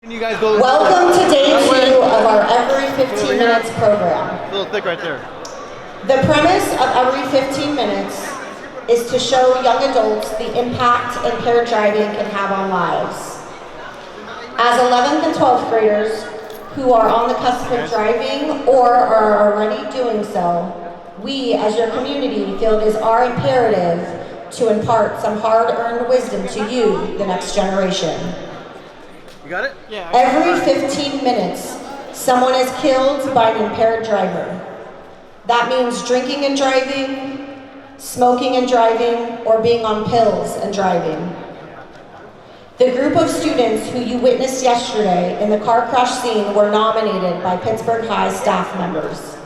You guys go. Welcome to day 2 of our Every 15 Minutes program. A little thick right there. The premise of Every 15 Minutes is to show young adults the impact impaired driving can have on lives. As 11th and 12th graders who are on the cusp of driving or are already doing so, we as your community feel it is our imperative to impart some hard-earned wisdom to you, the next generation. You got it? Yeah. Every 15 minutes, someone is killed by an impaired driver. That means drinking and driving, smoking and driving, or being on pills and driving. The group of students who you witnessed yesterday in the car crash scene were nominated by Pittsburg High staff members.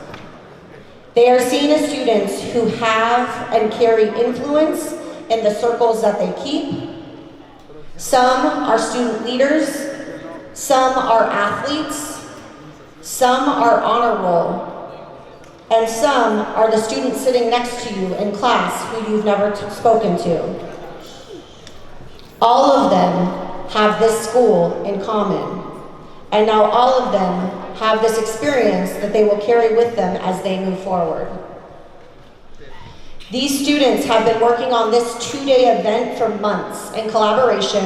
They are seen as students who have and carry influence in the circles that they keep. Some are student leaders, some are athletes, some are honor roll, and some are the students sitting next to you in class who you've never spoken to. All of them have this school in common, and now all of them have this experience that they will carry with them as they move forward. These students have been working on this 2-day event for months in collaboration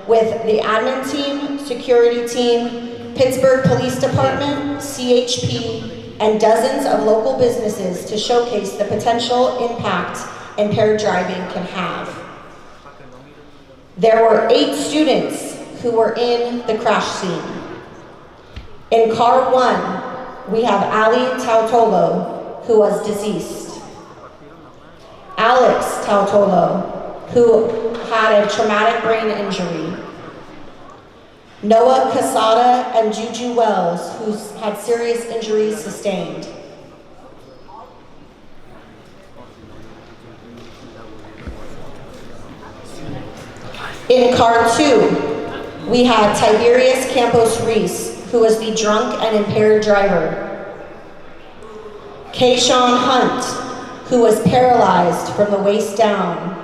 with the admin team, security team, Pittsburg Police Department, CHP, and dozens of local businesses to showcase the potential impact impaired driving can have. There were 8 students who were in the crash scene. In car 1, we have Ali Tautolo, who was deceased. Alex Tautolo, who had a traumatic brain injury. Noah Casada and Juju Wells, who had serious injuries sustained. In car 2, we had Tiberius Campos Reese, who was the drunk and impaired driver. Kayshawn Hunt, who was paralyzed from the waist down.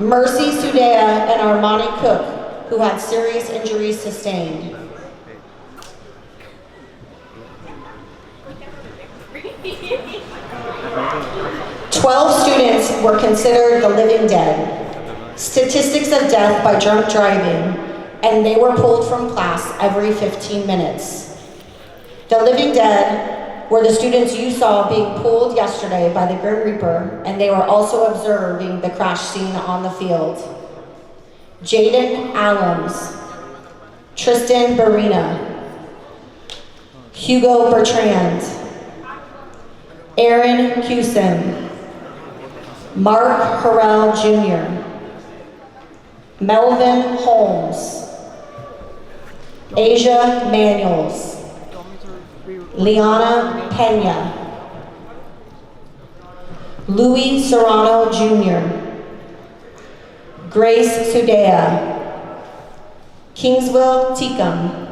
Mercy Sudea and Armani Cook, who had serious injuries sustained. "12 students were considered the living dead, statistics of death by drunk driving, and they were pulled from class every 15 minutes. The living dead were the students you saw being pulled yesterday by the Grim Reaper, and they were also observing the crash scene on the field. Jaden Allums, Tristan Barina, Hugo Bertrand, Aaron Cusin, Mark Harrell Jr., Melvin Holmes, Asia Manuels, Liana Pena, Louis Serrano Jr., Grace Sudea, Kingsville Teacom,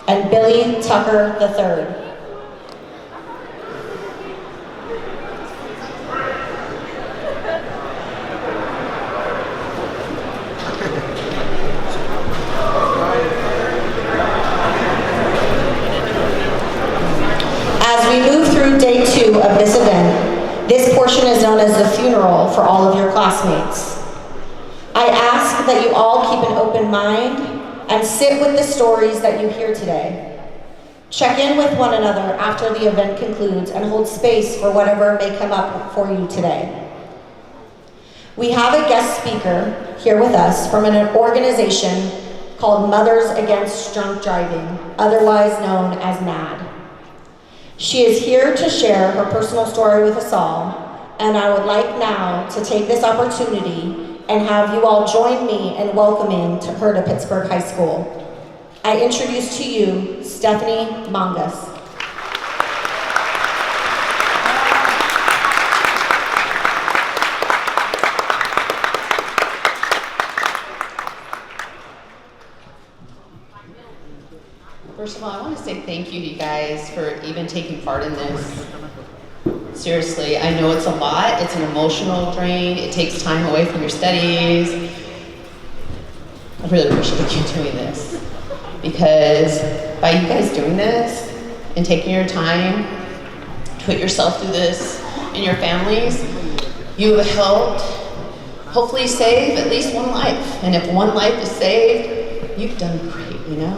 and Billy Tucker III. As we move through day 2 of this event, this portion is known as the funeral for all of your classmates. I ask that you all keep an open mind and sit with the stories that you hear today. Check in with one another after the event concludes and hold space for whatever may come up for you today. We have a guest speaker here with us from an organization called Mothers Against Drunk Driving, otherwise known as MAD. She is here to share her personal story with us all, and I would like now to take this opportunity and have you all join me in welcoming her to Pittsburg High School. I introduce to you Stephanie Mangas. First of all, I want to say thank you to you guys for even taking part in this. Seriously, I know it's a lot. It's an emotional drain. It takes time away from your studies. I really appreciate you doing this, because by you guys doing this and taking your time to put yourself through this and your families, you have helped hopefully save at least one life. And if one life is saved, you've done great, you know?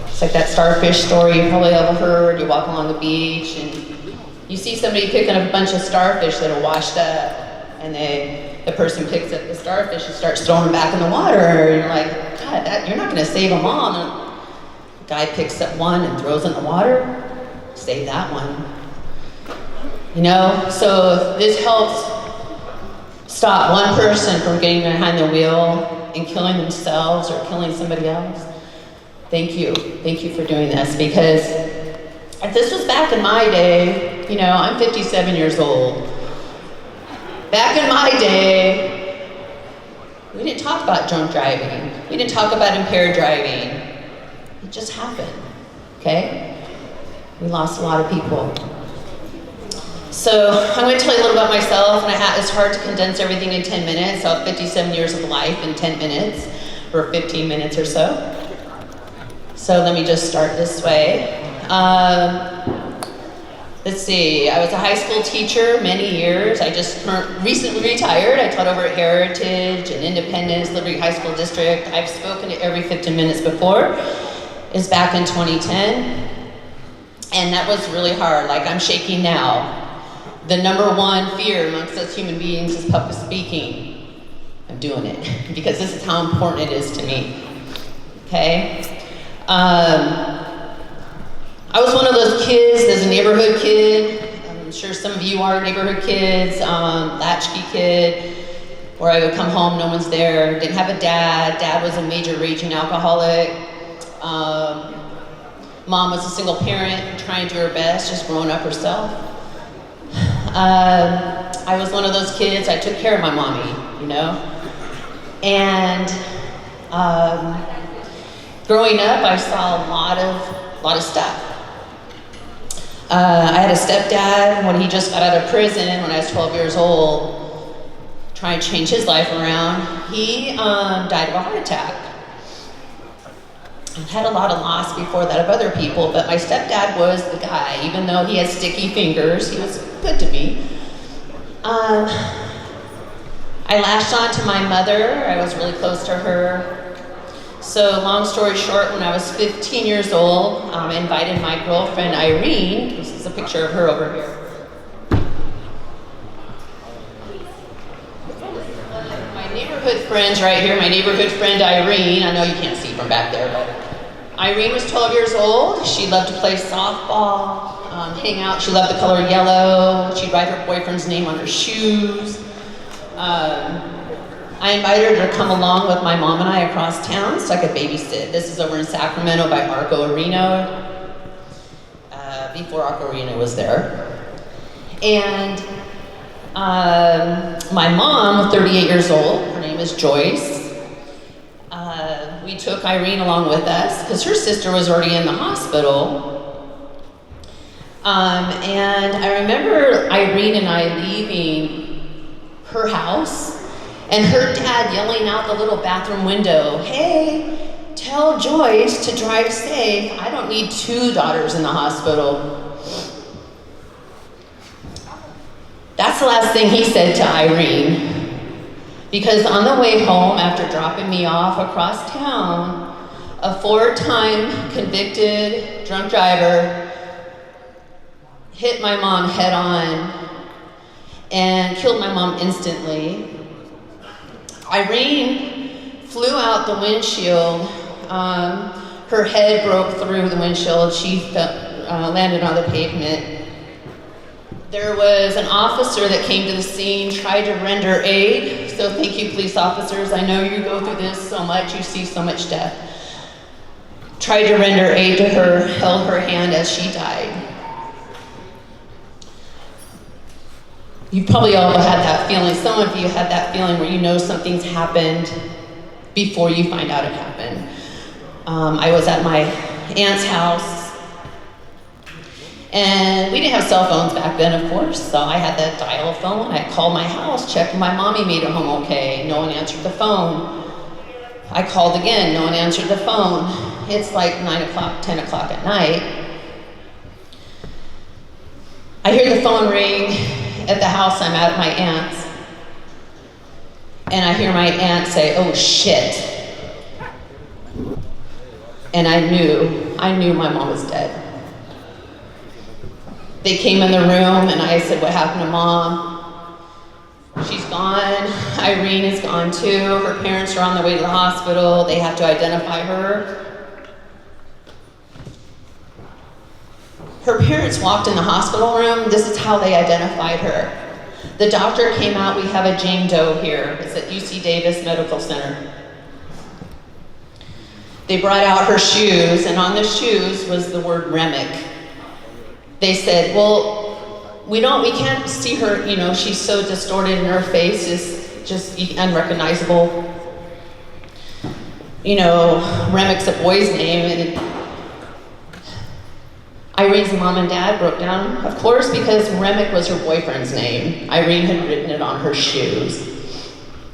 It's like that starfish story you probably have heard. You walk along the beach and you see somebody picking up a bunch of starfish that are washed up, and the person picks up the starfish and starts throwing them back in the water, and you're like, God, you're not gonna save them all. And the guy picks up one and throws it in the water, save that one. You know, so this helps stop one person from getting behind the wheel and killing themselves or killing somebody else. Thank you for doing this, because if this was back in my day, you know, I'm 57 years old. Back in my day, we didn't talk about drunk driving. We didn't talk about impaired driving. It just happened, okay? We lost a lot of people. So I'm going to tell you a little about myself, and it's hard to condense everything in 10 minutes. So I have 57 years of life in 10 minutes, or 15 minutes or so. So let me just start this way. Let's see, I was a high school teacher many years. I just recently retired. I taught over at Heritage and Independence, Liberty High School District. I've spoken to every 15 minutes before. It's back in 2010. And that was really hard, like I'm shaking now. The number one fear amongst us human beings is public speaking. I'm doing it because this is how important it is to me, okay? I was one of those kids, as a neighborhood kid. I'm sure some of you are neighborhood kids, latchkey kid, where I would come home, no one's there, didn't have a dad. Dad was a major raging alcoholic. Mom was a single parent, trying to do her best, just growing up herself. I was one of those kids, I took care of my mommy, you know? And growing up, I saw a lot of stuff. I had a stepdad when he just got out of prison when I was 12 years old, trying to change his life around. He died of a heart attack. I've had a lot of loss before that of other people, but my stepdad was the guy. Even though he had sticky fingers, he was good to me. I latched on to my mother. I was really close to her. So long story short, when I was 15 years old, I invited my girlfriend Irene. This is a picture of her over here. My neighborhood friends right here, my neighborhood friend Irene. I know you can't see from back there, but Irene was 12 years old. She loved to play softball, hang out. She loved the color yellow. She'd write her boyfriend's name on her shoes. I invited her to come along with my mom and I across town so I could babysit. This is over in Sacramento by Arco Arena, before Arco Arena was there. And my mom, 38 years old, her name is Joyce. We took Irene along with us because her sister was already in the hospital. And I remember Irene and I leaving her house, and her dad yelling out the little bathroom window, "Hey, tell Joyce to drive safe. I don't need two daughters in the hospital." That's the last thing he said to Irene. Because on the way home, after dropping me off across town, a 4-time convicted drunk driver hit my mom head on and killed my mom instantly. Irene flew out the windshield. Her head broke through the windshield. She landed on the pavement. There was an officer that came to the scene, tried to render aid. So thank you, police officers. I know you go through this so much, you see so much death. Tried to render aid to her, held her hand as she died. You probably all had that feeling. Some of you had that feeling where you know something's happened before you find out it happened. I was at my aunt's house, and we didn't have cell phones back then, of course, so I had that dial phone. I called my house, checked my mommy made it home okay. No one answered the phone. I called again, no one answered the phone. It's like 9 o'clock, 10 o'clock at night. I hear the phone ring at the house I'm at my aunt's. And I hear my aunt say, "Oh shit." And I knew my mom was dead. They came in the room and I said, "What happened to Mom?" "She's gone. Irene is gone too. Her parents are on their way to the hospital. They have to identify her." Her parents walked in the hospital room. This is how they identified her. The doctor came out. "We have a Jane Doe here." It's at UC Davis Medical Center. They brought out her shoes, and on the shoes was the word Remick. They said, "Well, we can't see her, she's so distorted and her face is just unrecognizable. Remick's a boy's name." And Irene's mom and dad broke down, of course, because Remick was her boyfriend's name. Irene had written it on her shoes.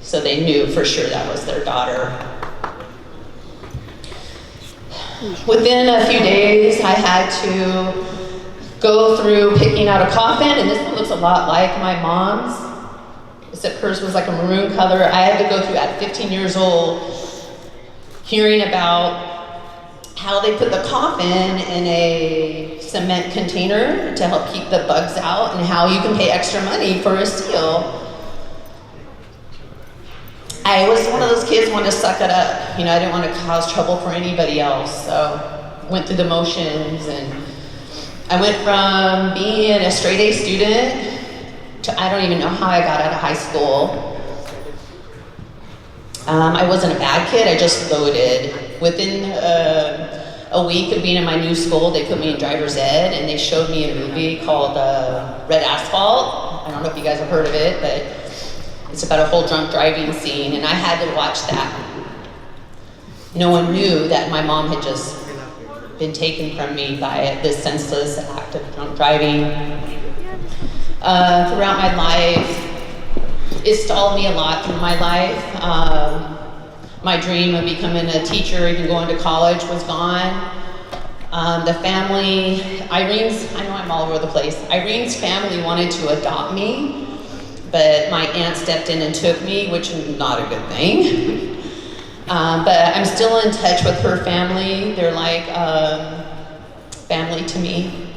So they knew for sure that was their daughter. Within a few days, I had to go through picking out a coffin, and this one looks a lot like my mom's, except hers was like a maroon color. I had to go through, at 15 years old, hearing about how they put the coffin in a cement container to help keep the bugs out, and how you can pay extra money for a seal. I was one of those kids who wanted to suck it up. I didn't want to cause trouble for anybody else, so went through the motions, and I went from being a straight A student to, I don't even know how I got out of high school. I wasn't a bad kid, I just floated. Within a week of being in my new school, they put me in driver's ed, and they showed me a movie called Red Asphalt. I don't know if you guys have heard of it, but it's about a whole drunk driving scene, and I had to watch that. No one knew that my mom had just been taken from me by this senseless act of drunk driving. Throughout my life, it stalled me a lot through my life. My dream of becoming a teacher, even going to college, was gone. The family, I know I'm all over the place. Irene's family wanted to adopt me, but my aunt stepped in and took me, which is not a good thing. But I'm still in touch with her family. They're like family to me.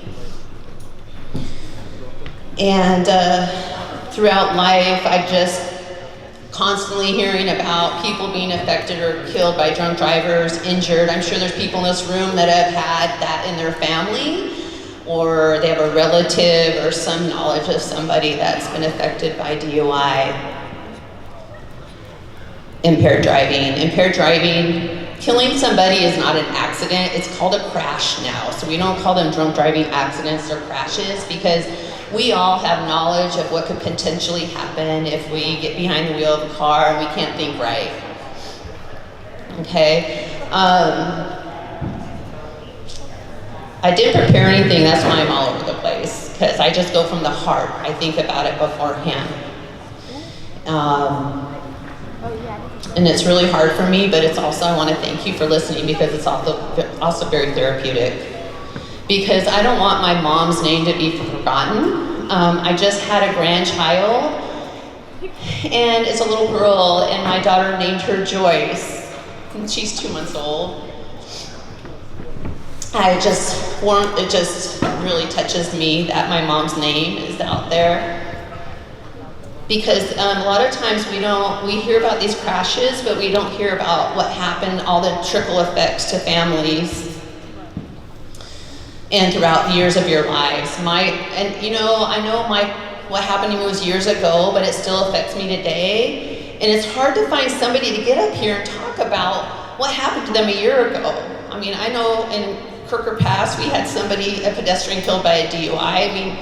And throughout life, I just constantly hearing about people being affected or killed by drunk drivers, injured. I'm sure there's people in this room that have had that in their family, or they have a relative or some knowledge of somebody that's been affected by DUI. Impaired driving. Impaired driving, killing somebody is not an accident, it's called a crash now. So we don't call them drunk driving accidents or crashes, because we all have knowledge of what could potentially happen if we get behind the wheel of a car and we can't think right. Okay? I didn't prepare anything, that's why I'm all over the place, because I just go from the heart. I think about it beforehand. And it's really hard for me, but it's also, I want to thank you for listening, because it's also very therapeutic. Because I don't want my mom's name to be forgotten. I just had a grandchild, and it's a little girl, and my daughter named her Joyce, and she's 2 months old. It just really touches me that my mom's name is out there. Because a lot of times we hear about these crashes, but we don't hear about what happened, all the trickle effects to families and throughout the years of your lives. I know what happened to me was years ago, but it still affects me today. And it's hard to find somebody to get up here and talk about what happened to them a year ago. I mean, I know in Kirker Pass, we had a pedestrian killed by a DUI. I mean,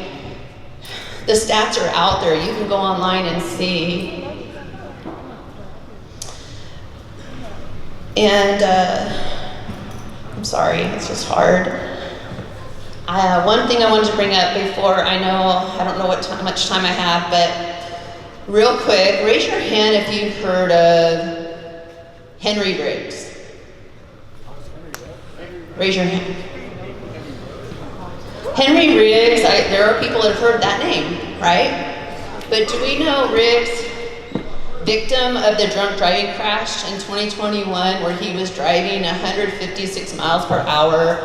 the stats are out there. You can go online and see. And I'm sorry, it's just hard. One thing I wanted to bring up before, I don't know how much time I have, but real quick, raise your hand if you've heard of Henry Riggs. Raise your hand. Henry Riggs, there are people that have heard that name, right? But do we know Riggs, victim of the drunk driving crash in 2021 where he was driving 156 miles per hour,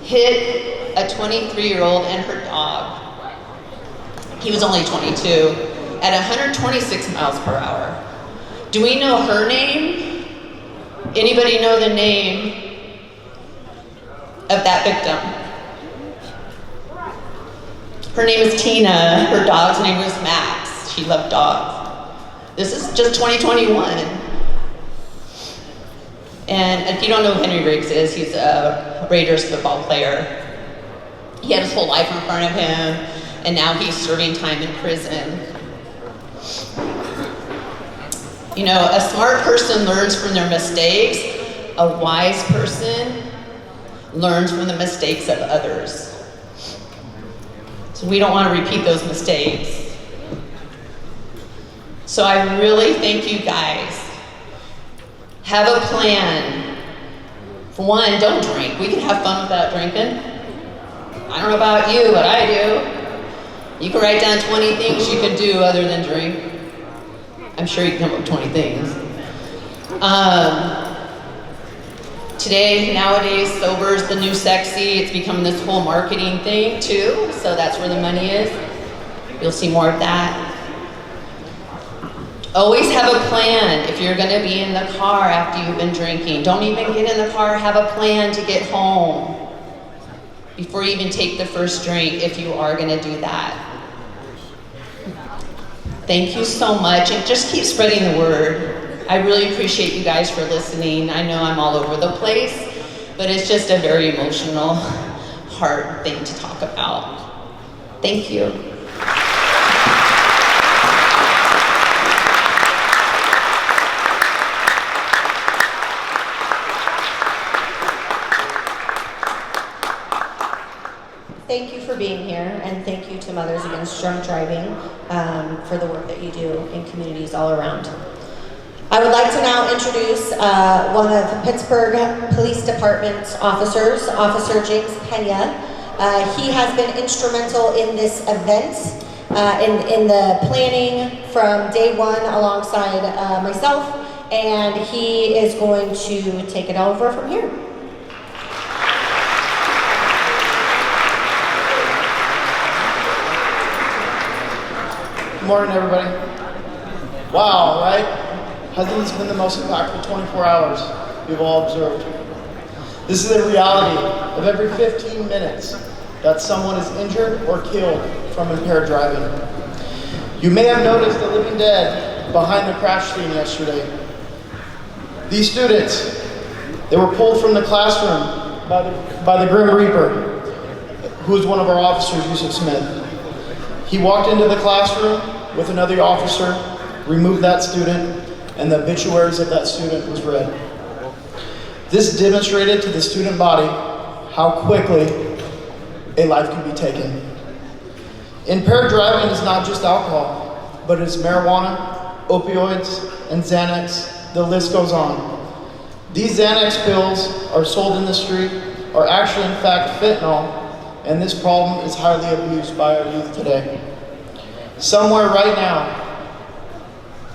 hit a 23-year-old and her dog. He was only 22 at 126 miles per hour. Do we know her name? Anybody know the name of that victim? Her name is Tina. Her dog's name was Max. She loved dogs. This is just 2021. And if you don't know who Henry Riggs is, he's a Raiders football player. He had his whole life in front of him, and now he's serving time in prison. You know, a smart person learns from their mistakes. A wise person learns from the mistakes of others. So we don't want to repeat those mistakes. So I really thank you guys. Have a plan. For one, don't drink. We can have fun without drinking. I don't know about you, but I do. You can write down 20 things you can do other than drink. I'm sure you can come up with 20 things. Today, nowadays, sober is the new sexy. It's become this whole marketing thing too, so that's where the money is. You'll see more of that. Always have a plan if you're gonna be in the car after you've been drinking. Don't even get in the car, have a plan to get home before you even take the first drink if you are gonna do that. Thank you so much, and just keep spreading the word. I really appreciate you guys for listening. I know I'm all over the place, but it's just a very emotional, hard thing to talk about. Thank you. Thank you for being here, and thank you to Mothers Against Drunk Driving for the work that you do in communities all around. I would like to now introduce one of Pittsburgh Police Department's officers, Officer James Pena. He has been instrumental in this event, in the planning from day one alongside myself, and he is going to take it over from here. Good morning, everybody. Wow, right? Hasn't this been the most impactful 24 hours we've all observed? This is the reality of every 15 minutes that someone is injured or killed from impaired driving. You may have noticed the living dead behind the crash scene yesterday. These students, they were pulled from the classroom by the Grim Reaper, who is one of our officers, Yusuf Smith. He walked into the classroom with another officer, removed that student, and the obituaries of that student was read. This demonstrated to the student body how quickly a life can be taken. Impaired driving is not just alcohol, but it is marijuana, opioids, and Xanax. The list goes on. These Xanax pills are sold in the street, are actually in fact fentanyl, and this problem is highly abused by our youth today. Somewhere right now,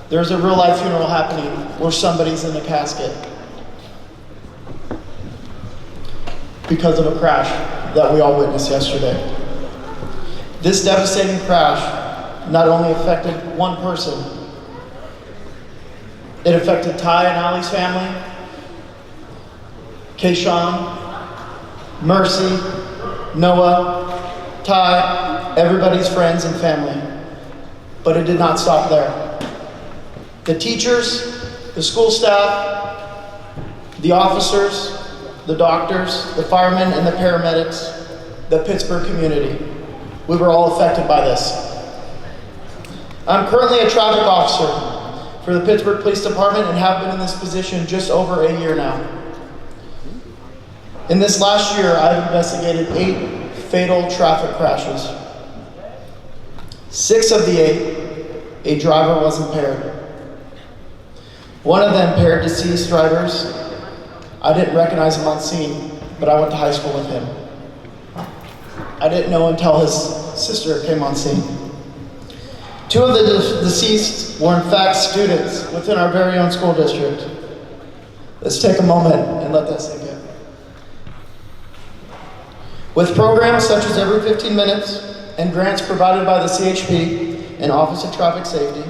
there's a real life funeral happening where somebody's in a casket because of a crash that we all witnessed yesterday. This devastating crash not only affected one person, it affected Ty and Allie's family, Kayshawn, Mercy, Noah, Ty, everybody's friends and family. But it did not stop there. The teachers, the school staff, the officers, the doctors, the firemen, and the paramedics, the Pittsburgh community, we were all affected by this. I'm currently a traffic officer for the Pittsburgh Police Department and have been in this position just over a year now. In this last year, I've investigated 8 fatal traffic crashes. 6 of the 8, a driver was impaired. One of them paired deceased drivers. I didn't recognize him on scene, but I went to high school with him. I didn't know until his sister came on scene. Two of the deceased were in fact students within our very own school district. Let's take a moment and let that sink in. With programs such as Every 15 Minutes and grants provided by the CHP and Office of Traffic Safety,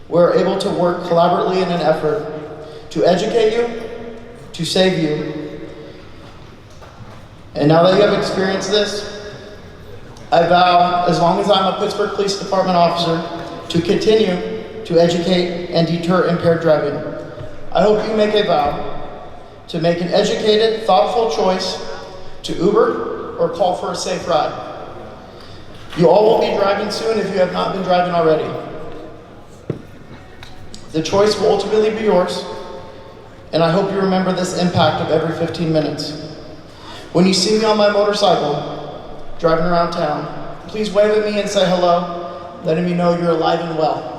we're able to work collaboratively in an effort to educate you, to save you. And now that you have experienced this, I vow, as long as I'm a Pittsburgh Police Department officer, to continue to educate and deter impaired driving. I hope you make a vow to make an educated, thoughtful choice to Uber or call for a safe ride. You all will be driving soon if you have not been driving already. The choice will ultimately be yours, and I hope you remember this impact of every 15 minutes. When you see me on my motorcycle, driving around town, please wave at me and say hello, letting me know you're alive and well.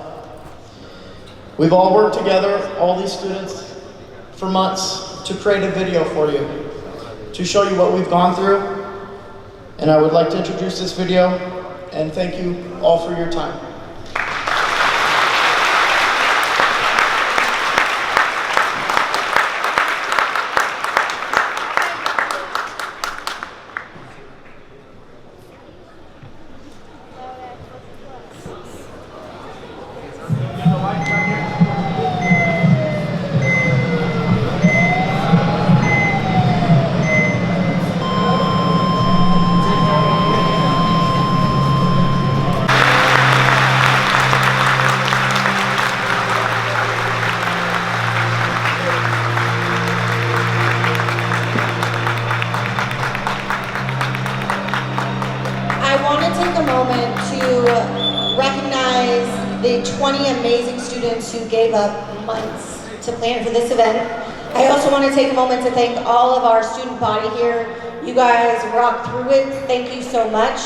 We've all worked together, all these students, for months to create a video for you, to show you what we've gone through, and I would like to introduce this video and thank you all for your time. I want to take a moment to recognize the 20 amazing students who gave up months to plan for this event. I also want to take a moment to thank all of our student body here. You guys rocked through it. Thank you so much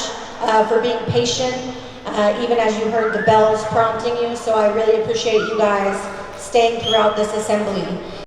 for being patient, even as you heard the bells prompting you. So I really appreciate you guys staying throughout this assembly.